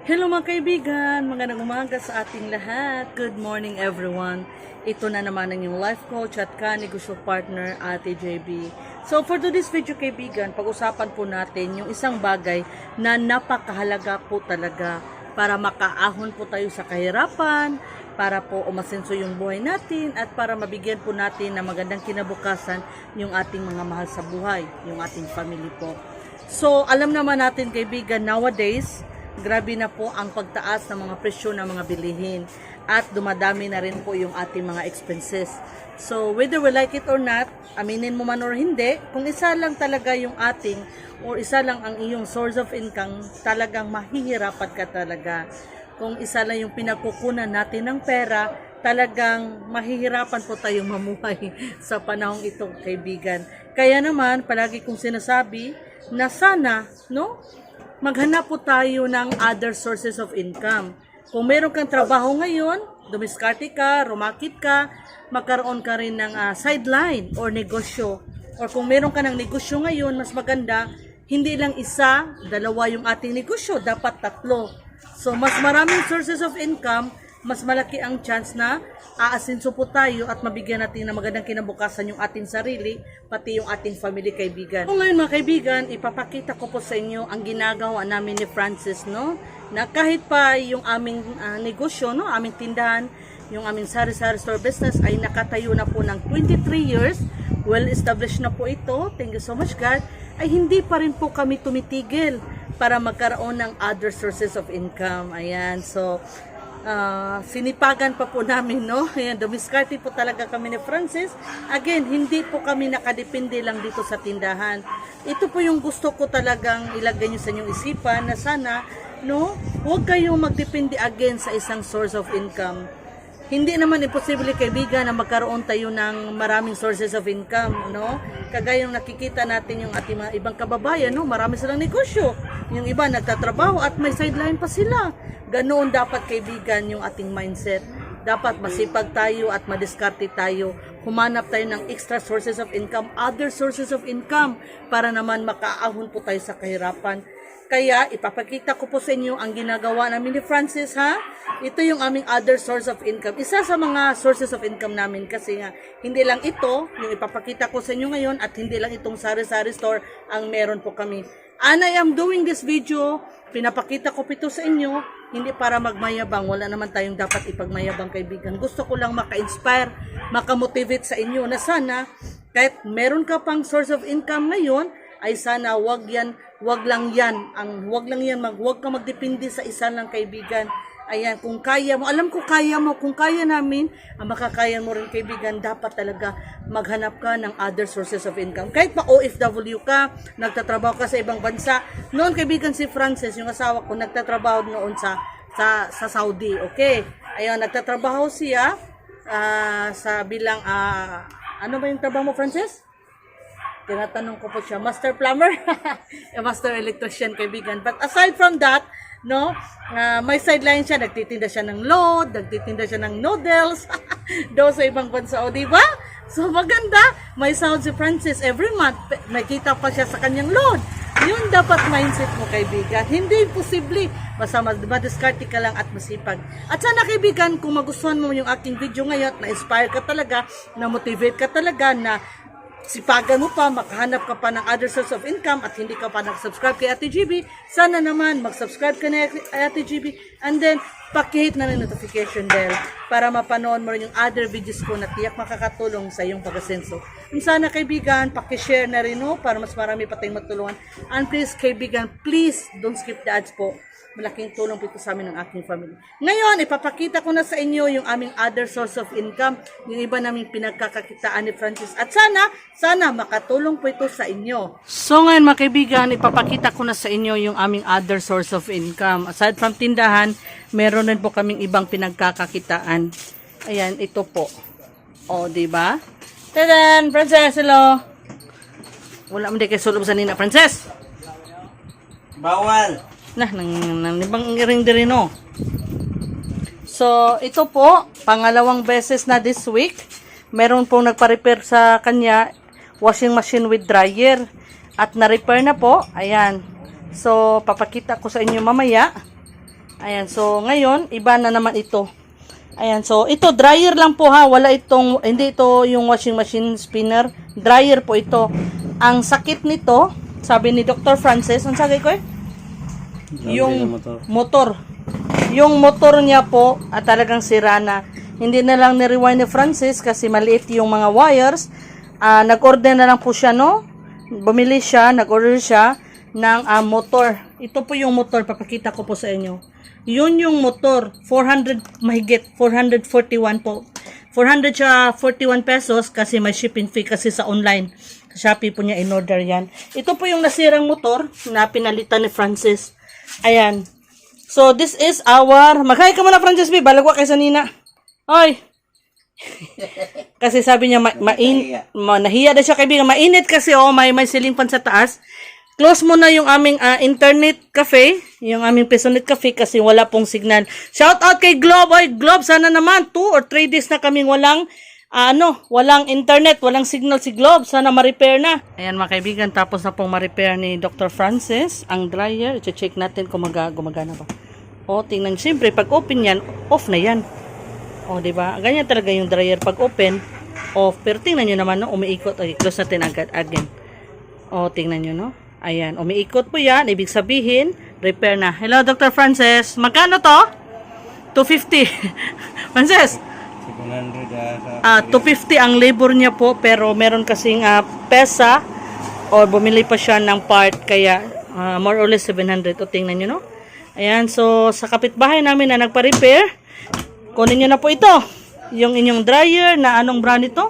Hello mga kaibigan, magandang umaga sa ating lahat. Good morning everyone. Ito na naman ang yung life coach at ka-negosyo partner, Ate JB. So for today's video kaibigan, pag-usapan po natin yung isang bagay na napakahalaga po talaga para makaahon po tayo sa kahirapan, para po umasenso yung buhay natin at para mabigyan po natin ng magandang kinabukasan yung ating mga mahal sa buhay, yung ating family po. So alam naman natin kaibigan, nowadays, grabe na po ang pagtaas ng mga presyo ng mga bilihin at dumadami na rin po yung ating mga expenses. So whether we like it or not, aminin mo man or hindi, kung isa lang talaga yung ating or isa lang ang iyong source of income, talagang mahihirapan ka talaga. Kung isa lang yung pinagkukunan natin ng pera, talagang mahihirapan po tayong mamuhay sa panahong ito, kaibigan. Kaya naman, palagi kong sinasabi na sana, no? Maghanap po tayo ng other sources of income. Kung meron kang trabaho ngayon, dumiskarte ka, rumakit ka, magkaroon ka rin ng sideline or negosyo. Or kung meron ka ng negosyo ngayon, mas maganda, hindi lang isa, dalawa yung ating negosyo, dapat tatlo. So, mas maraming sources of income, mas malaki ang chance na aasinso po tayo at mabigyan natin ng magandang kinabukasan yung ating sarili, pati yung ating family, kaibigan. So, ngayon mga kaibigan, ipapakita ko po sa inyo ang ginagawa namin ni Francis, no? Na kahit pa yung aming negosyo, no? Aming tindahan, yung aming sari-sari store business ay nakatayo na po ng 23 years, well established na po ito, thank you so much God, ay hindi pa rin po kami tumitigil para magkaroon ng other sources of income. Ayan, so sinipagan pa po namin, no? Ayan, dumiskarte po talaga kami ni Francis. Again, hindi po kami nakadepende lang dito sa tindahan. Ito po yung gusto ko talagang ilagay nyo sa inyong isipan na sana, no? Huwag kayong magdepende again sa isang source of income. Hindi naman imposible kaibigan na magkaroon tayo ng maraming sources of income, no? Kagaya yung nakikita natin yung ating mga ibang kababayan, no? Marami silang negosyo. Yung iba nagtatrabaho at may sideline pa sila. Ganoon dapat kaibigan yung ating mindset. Dapat masipag tayo at madiskarte tayo. Humanap tayo ng extra sources of income, other sources of income para naman makaahon po tayo sa kahirapan. Kaya ipapakita ko po sa inyo ang ginagawa namin ni Francis, ha? Ito yung aming other source of income. Isa sa mga sources of income namin kasi nga hindi lang ito yung ipapakita ko sa inyo ngayon at hindi lang itong sari-sari store ang meron po kami. And I am doing this video, pinapakita ko ito sa inyo, hindi para magmayabang. Wala naman tayong dapat ipagmayabang, kaibigan. Gusto ko lang maka-inspire, maka-motivate sa inyo na sana kahit meron ka pang source of income ngayon, ay sana wag lang yan, wag ka magdepende sa isa lang, kaibigan. Ayan, kung kaya mo, alam ko kaya mo, kung kaya namin, ang makakaya mo rin, kaibigan, dapat talaga maghanap ka ng other sources of income. Kahit pa OFW ka, nagtatrabaho ka sa ibang bansa. Noon, kaibigan, si Francis, yung asawa ko, nagtatrabaho noon sa Saudi, okay? Ayan, nagtatrabaho siya sa bilang, ano ba yung trabaho mo, Francis? Tinatanong ko po siya, master plumber, master electrician, kaibigan. But aside from that, no, may sideline siya, nagtitinda siya ng load, nagtitinda siya ng noodles, daw sa ibang bansa, o diba? So maganda, may sahod si Francis every month, may kita pa siya sa kanyang load. Yun dapat mindset mo, kaibigan. Hindi posible, basta madiskarte ka lang at masipag. At sana, kaibigan, kung magustuhan mo yung aking video ngayon, na-inspire ka talaga, na-motivate ka talaga, na sipagan mo pa, makahanap ka pa ng other source of income at hindi ka pa nag-subscribe kay Ate GB, sana naman mag-subscribe ka na kay Ate GB and then pakihit na ng notification bell para mapanood mo rin yung other videos ko na tiyak makakatulong sa iyong pag-asenso. And sana, kaibigan, pakishare na rin, no, para mas marami pa tayong matulungan. And please, kaibigan, please don't skip the ads po. Malaking tulong po ito sa amin ng aking family. Ngayon, ipapakita ko na sa inyo yung aming other source of income, yung iba naming pinagkakakitaan ni Francis. At sana makatulong po ito sa inyo. So ngayon mga kaibigan, ipapakita ko na sa inyo yung aming other source of income. Aside from tindahan, meron rin po kaming ibang pinagkakakitaan. Ayan, ito po. O, diba? Tadan! Frances, hello! Wala mo di kayo sulog sa nina, Frances! Bawal! Nibang ring din, no? So, ito po, pangalawang beses na this week. Meron pong nagpa-repair sa kanya, washing machine with dryer. At na-repair na po. Ayan. So, papakita ko sa inyo mamaya. Ayan, so ngayon, iba na naman ito. Ayan, so ito, dryer lang po ha. Wala itong, hindi ito yung washing machine spinner. Dryer po ito. Ang sakit nito, sabi ni Dr. Francis, ang sabi ko yung motor. Yung motor niya po, talagang sira na. Hindi na lang ni-rewind ni Francis kasi maliit yung mga wires. Nag-order na lang po siya, no? Bumili siya, nag-order siya ng motor. Ito po yung motor, papakita ko po sa inyo. Yun yung motor, 400 mahigit, 441 po. 441 pesos kasi may shipping fee kasi sa online. Shopee po niya in-order yan. Ito po yung nasirang motor na pinalitan ni Francis. Ayan. So, this is our... Maghay ka muna, Francis B. Balagwa kay sa Nina. Oy! Kasi sabi niya, nahiya na siya kaibigan. Mainit kasi, may ceiling fan sa taas. Close mo na yung aming internet cafe. Yung aming Pesonet cafe kasi wala pong signal. Shout out kay Globe. Oy, Globe, sana naman 2 or 3 days na kaming walang internet, walang signal si Globe. Sana ma-repair na. Ayan mga kaibigan, tapos na pong ma-repair ni Dr. Francis ang dryer. I-check natin kung gumagana ba. Tingnan. Siyempre, pag open yan, off na yan. Diba? Ganyan talaga yung dryer pag open, off. Pero tingnan nyo naman, no? Umiikot. Okay, close natin agad again. Tingnan nyo, no? Ayan, umiikot po yan. Ibig sabihin, repair na. Hello, Dr. Francis. Magkano to? 250. Francis? 250 ang labor niya po, pero meron kasing pesa or bumili pa siya ng part, kaya more or less 700. Tingnan nyo, no? Ayan, so sa kapitbahay namin na nagpa-repair, kunin nyo na po ito. Yung inyong dryer na anong brand ito?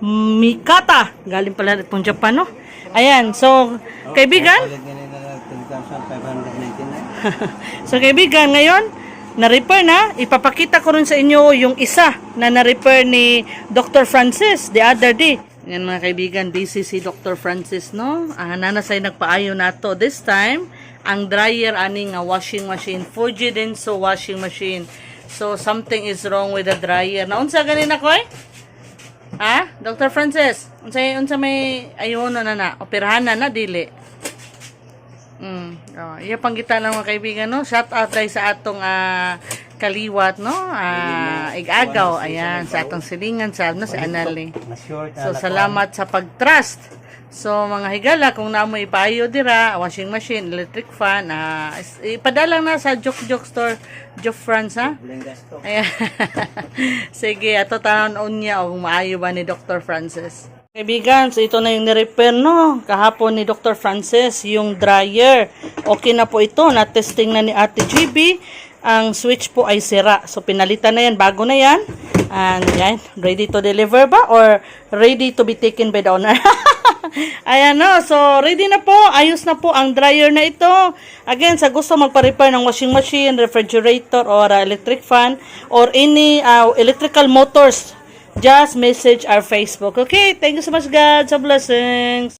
Mikata. Galing pala itong Japan, no? Ayan, so kaibigan. So kaibigan, ngayon na-repair na. Ipapakita ko rin sa inyo yung isa na na-repair ni Dr. Francis the other day. Yan mga kaibigan, busy si Dr. Francis, no? Nanasay nagpaayo na to. This time, ang dryer aning washing machine. Fuji Denso washing machine. So, something is wrong with the dryer. Naunsa ganin ako eh? Dr. Francis? Unsa may ayun na operahan na dili. Iya panggita lang mga kaibigan, no? Shout out tayo sa atong kaliwat, no? Igagaw, ayan, sa atong silingan, sa si Anali. So, salamat sa pag-trust. So, mga higala, kung namo ipayo dira, washing machine, electric fan, ipadala na sa Joke Store, Joke France, ha? Ayan. Sige, ato taon niya, maayo ba ni Dr. Francis? Kaibigan, so ito na yung nirepair, no? Kahapon ni Dr. Francis, yung dryer. Okay na po ito, na-testing na ni Ate GB. Ang switch po ay sira. So, pinalitan na yan, bago na yan. And yan, ready to deliver ba? Or ready to be taken by the owner? Ayan, no? So, ready na po. Ayos na po ang dryer na ito. Again, sa gusto magpa-repair ng washing machine, refrigerator, or electric fan, or any electrical motors, just message our Facebook. Okay, thank you so much, God. So, blessings.